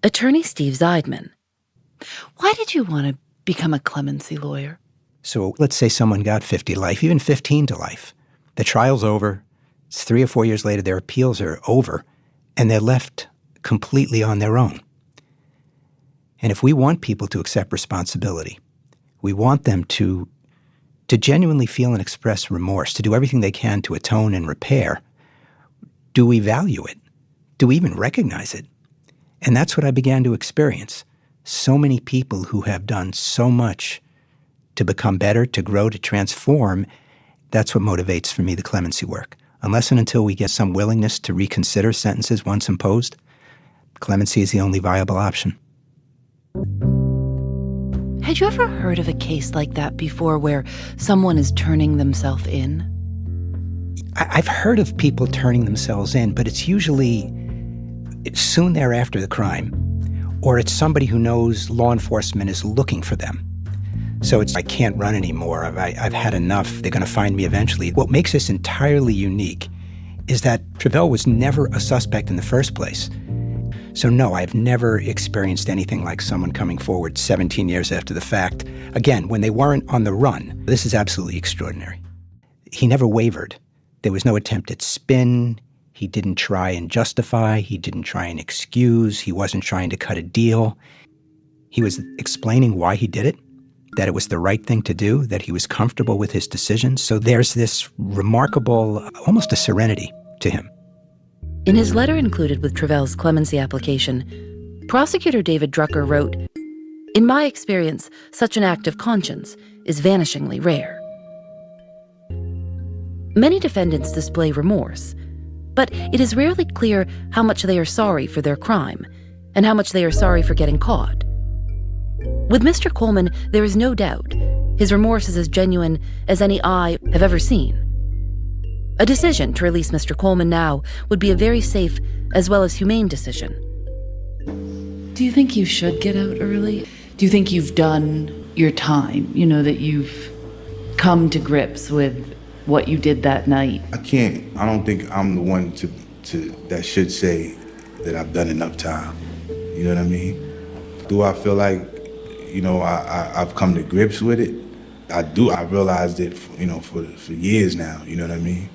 Attorney Steve Zeidman. Why did you want to become a clemency lawyer? So let's say someone got 50 to life, even 15 to life. The trial's over. It's 3 or 4 years later, their appeals are over, and they're left completely on their own. And if we want people to accept responsibility, we want them to genuinely feel and express remorse, to do everything they can to atone and repair. Do we value it? Do we even recognize it? And that's what I began to experience. So many people who have done so much to become better, to grow, to transform. That's what motivates for me the clemency work. Unless and until we get some willingness to reconsider sentences once imposed, clemency is the only viable option. Had you ever heard of a case like that before where someone is turning themselves in? I've heard of people turning themselves in, but it's usually soon thereafter the crime, or it's somebody who knows law enforcement is looking for them. So it's, I can't run anymore. I've had enough. They're going to find me eventually. What makes this entirely unique is that Trevell was never a suspect in the first place. So no, I've never experienced anything like someone coming forward 17 years after the fact. Again, when they weren't on the run. This is absolutely extraordinary. He never wavered. There was no attempt at spin. He didn't try and justify. He didn't try and excuse. He wasn't trying to cut a deal. He was explaining why he did it, that it was the right thing to do, that he was comfortable with his decisions. So there's this remarkable, almost a serenity to him. In his letter included with Trevell's clemency application, prosecutor David Drucker wrote, "In my experience, such an act of conscience is vanishingly rare." Many defendants display remorse, but it is rarely clear how much they are sorry for their crime and how much they are sorry for getting caught. With Mr. Coleman, there is no doubt his remorse is as genuine as any I have ever seen. A decision to release Mr. Coleman now would be a very safe as well as humane decision. Do you think you should get out early? Do you think you've done your time? You know, that you've come to grips with what you did that night? I don't think I'm the one that should say that I've done enough time. You know what I mean? Do I feel like, I've come to grips with it? I do. I realized it, for years now. You know what I mean?